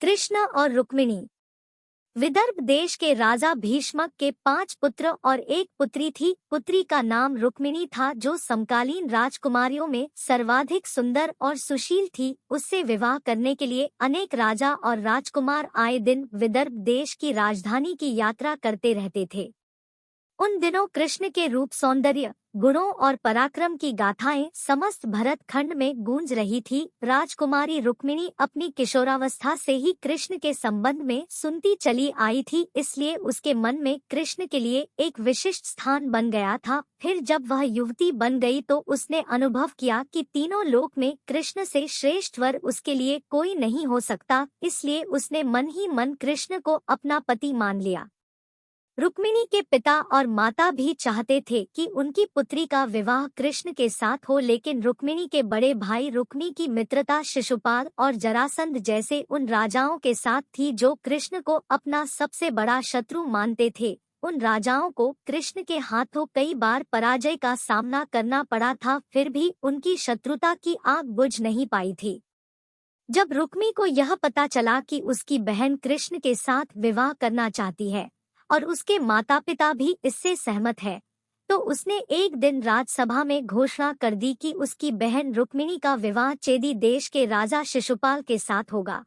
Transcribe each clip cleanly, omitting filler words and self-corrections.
कृष्ण और रुक्मिणी। विदर्भ देश के राजा भीष्मक के 5 पुत्र और एक पुत्री थी। पुत्री का नाम रुक्मिणी था, जो समकालीन राजकुमारियों में सर्वाधिक सुंदर और सुशील थी। उससे विवाह करने के लिए अनेक राजा और राजकुमार आए दिन विदर्भ देश की राजधानी की यात्रा करते रहते थे। उन दिनों कृष्ण के रूप, सौंदर्य, गुणों और पराक्रम की गाथाएं समस्त भरत खंड में गूंज रही थी। राजकुमारी रुक्मिणी अपनी किशोरावस्था से ही कृष्ण के संबंध में सुनती चली आई थी, इसलिए उसके मन में कृष्ण के लिए एक विशिष्ट स्थान बन गया था। फिर जब वह युवती बन गई तो उसने अनुभव किया कि तीनों लोक में कृष्ण से श्रेष्ठ वर उसके लिए कोई नहीं हो सकता, इसलिए उसने मन ही मन कृष्ण को अपना पति मान लिया। रुक्मिणी के पिता और माता भी चाहते थे कि उनकी पुत्री का विवाह कृष्ण के साथ हो, लेकिन रुक्मिणी के बड़े भाई रुक्मी की मित्रता शिशुपाल और जरासंध जैसे उन राजाओं के साथ थी जो कृष्ण को अपना सबसे बड़ा शत्रु मानते थे। उन राजाओं को कृष्ण के हाथों कई बार पराजय का सामना करना पड़ा था, फिर भी उनकी शत्रुता की आग बुझ नहीं पाई थी। जब रुक्मी को यह पता चला कि उसकी बहन कृष्ण के साथ विवाह करना चाहती है और उसके माता पिता भी इससे सहमत है, तो उसने एक दिन राजसभा में घोषणा कर दी कि उसकी बहन रुक्मिणी का विवाह चेदी देश के राजा शिशुपाल के साथ होगा।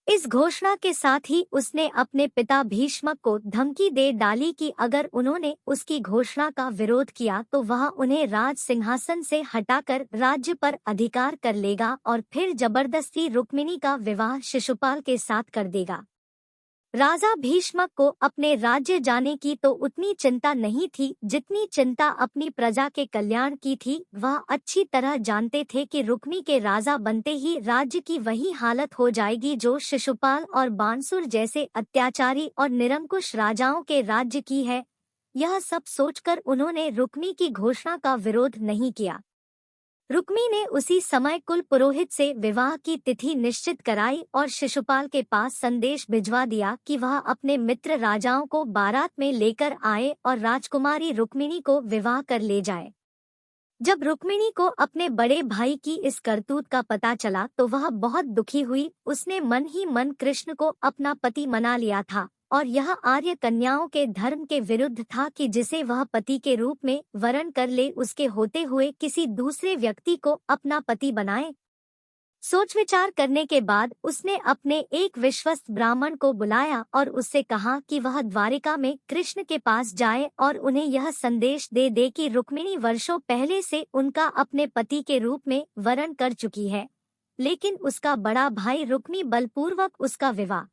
इस घोषणा के साथ ही उसने अपने पिता भीष्मक को धमकी दे डाली कि अगर उन्होंने उसकी घोषणा का विरोध किया तो वह उन्हें राज सिंहासन से हटाकर राज्य पर अधिकार कर लेगा और फिर जबरदस्ती रुक्मिणी का विवाह शिशुपाल के साथ कर देगा। राजा भीष्मक को अपने राज्य जाने की तो उतनी चिंता नहीं थी जितनी चिंता अपनी प्रजा के कल्याण की थी। वह अच्छी तरह जानते थे कि रुक्मी के राजा बनते ही राज्य की वही हालत हो जाएगी जो शिशुपाल और बाणसुर जैसे अत्याचारी और निरंकुश राजाओं के राज्य की है। यह सब सोचकर उन्होंने रुक्मी की घोषणा का विरोध नहीं किया। रुक्मी ने उसी समय कुल पुरोहित से विवाह की तिथि निश्चित कराई और शिशुपाल के पास संदेश भिजवा दिया कि वह अपने मित्र राजाओं को बारात में लेकर आए और राजकुमारी रुक्मिणी को विवाह कर ले जाए। जब रुक्मिणी को अपने बड़े भाई की इस करतूत का पता चला तो वह बहुत दुखी हुई। उसने मन ही मन कृष्ण को अपना पति मना लिया था और यह आर्य कन्याओं के धर्म के विरुद्ध था कि जिसे वह पति के रूप में वरण कर ले, उसके होते हुए किसी दूसरे व्यक्ति को अपना पति बनाए। सोच विचार करने के बाद उसने अपने एक विश्वस्त ब्राह्मण को बुलाया और उससे कहा कि वह द्वारिका में कृष्ण के पास जाए और उन्हें यह संदेश दे दे कि रुक्मिणी वर्षों पहले से उनका अपने पति के रूप में वरण कर चुकी है, लेकिन उसका बड़ा भाई रुक्मी बलपूर्वक उसका विवाह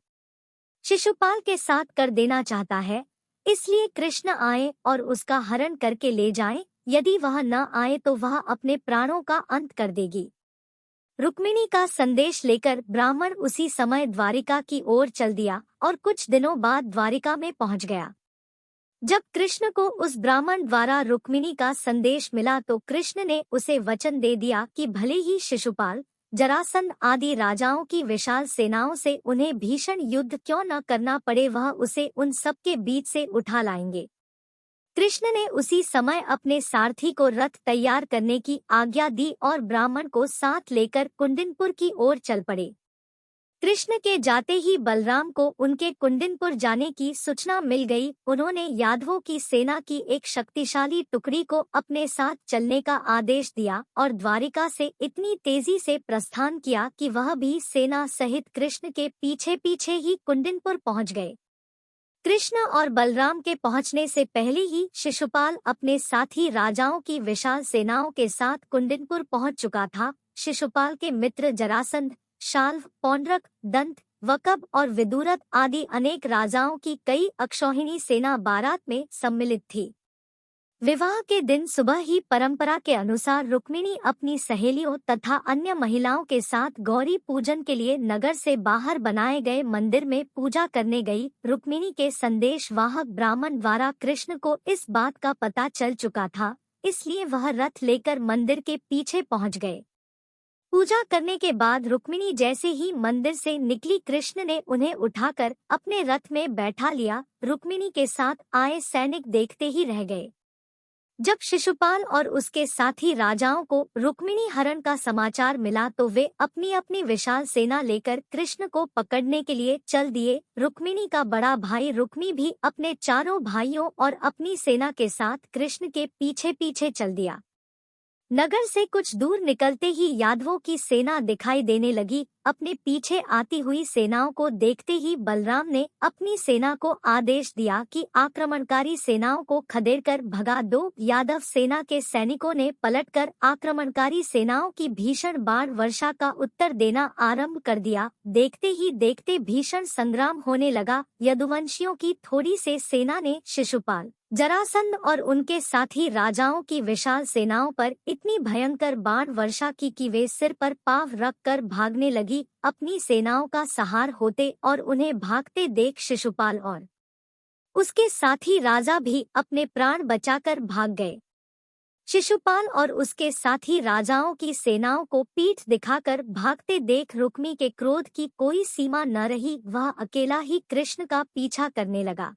शिशुपाल के साथ कर देना चाहता है, इसलिए कृष्ण आए और उसका हरण करके ले जाएं। यदि वह न आए तो वह अपने प्राणों का अंत कर देगी। रुक्मिणी का संदेश लेकर ब्राह्मण उसी समय द्वारिका की ओर चल दिया और कुछ दिनों बाद द्वारिका में पहुंच गया। जब कृष्ण को उस ब्राह्मण द्वारा रुक्मिणी का संदेश मिला तो कृष्ण ने उसे वचन दे दिया कि भले ही शिशुपाल, जरासंध आदि राजाओं की विशाल सेनाओं से उन्हें भीषण युद्ध क्यों न करना पड़े, वह उसे उन सब के बीच से उठा लाएंगे। कृष्ण ने उसी समय अपने सारथी को रथ तैयार करने की आज्ञा दी और ब्राह्मण को साथ लेकर कुंदिनपुर की ओर चल पड़े। कृष्ण के जाते ही बलराम को उनके कुंदिनपुर जाने की सूचना मिल गई। उन्होंने यादवों की सेना की एक शक्तिशाली टुकड़ी को अपने साथ चलने का आदेश दिया और द्वारिका से इतनी तेजी से प्रस्थान किया कि वह भी सेना सहित कृष्ण के पीछे पीछे ही कुंदिनपुर पहुंच गए। कृष्ण और बलराम के पहुंचने से पहले ही शिशुपाल अपने साथी राजाओं की विशाल सेनाओं के साथ कुंदिनपुर पहुंच चुका था। शिशुपाल के मित्र जरासंध, शाल्व, पौंड्रक, दंत, वकब और विदुरथ आदि अनेक राजाओं की कई अक्षौहिणी सेना बारात में सम्मिलित थी। विवाह के दिन सुबह ही परंपरा के अनुसार रुक्मिणी अपनी सहेलियों तथा अन्य महिलाओं के साथ गौरी पूजन के लिए नगर से बाहर बनाए गए मंदिर में पूजा करने गई। रुक्मिणी के संदेश वाहक ब्राह्मण द्वारा कृष्ण को इस बात का पता चल चुका था, इसलिए वह रथ लेकर मंदिर के पीछे पहुंच गए। पूजा करने के बाद रुक्मिणी जैसे ही मंदिर से निकली, कृष्ण ने उन्हें उठाकर अपने रथ में बैठा लिया। रुक्मिणी के साथ आए सैनिक देखते ही रह गए। जब शिशुपाल और उसके साथी राजाओं को रुक्मिणी हरण का समाचार मिला तो वे अपनी अपनी विशाल सेना लेकर कृष्ण को पकड़ने के लिए चल दिए। रुक्मिणी का बड़ा भाई रुक्मी भी अपने चारों भाइयों और अपनी सेना के साथ कृष्ण के पीछे पीछे चल दिया। नगर से कुछ दूर निकलते ही यादवों की सेना दिखाई देने लगी। अपने पीछे आती हुई सेनाओं को देखते ही बलराम ने अपनी सेना को आदेश दिया कि आक्रमणकारी सेनाओं को खदेड़कर भगा दो। यादव सेना के सैनिकों ने पलटकर आक्रमणकारी सेनाओं की भीषण बाण वर्षा का उत्तर देना आरंभ कर दिया। देखते ही देखते भीषण संग्राम होने लगा। यदुवंशियों की थोड़ी से सेना ने शिशुपाल, जरासंध और उनके साथी राजाओं की विशाल सेनाओं पर इतनी भयंकर बाण वर्षा की कि वे सिर पर पांव रखकर भागने लगी। अपनी सेनाओं का सहार होते और उन्हें भागते देख शिशुपाल और उसके साथी राजा भी अपने प्राण बचाकर भाग गए। शिशुपाल और उसके साथी राजाओं की सेनाओं को पीठ दिखाकर भागते देख रुक्मी के क्रोध की कोई सीमा न रही। वह अकेला ही कृष्ण का पीछा करने लगा।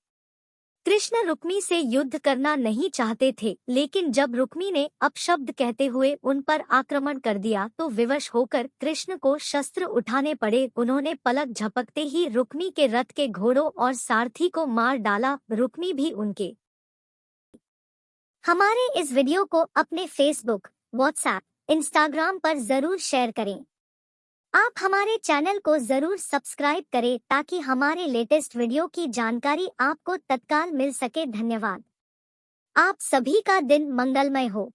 कृष्ण रुक्मी से युद्ध करना नहीं चाहते थे, लेकिन जब रुक्मी ने अपशब्द कहते हुए उन पर आक्रमण कर दिया तो विवश होकर कृष्ण को शस्त्र उठाने पड़े। उन्होंने पलक झपकते ही रुक्मी के रथ के घोड़ों और सारथी को मार डाला। रुक्मी भी उनके। हमारे इस वीडियो को अपने फेसबुक, व्हाट्सएप, इंस्टाग्राम पर जरूर शेयर करें। आप हमारे चैनल को जरूर सब्सक्राइब करें ताकि हमारे लेटेस्ट वीडियो की जानकारी आपको तत्काल मिल सके। धन्यवाद। आप सभी का दिन मंगलमय हो।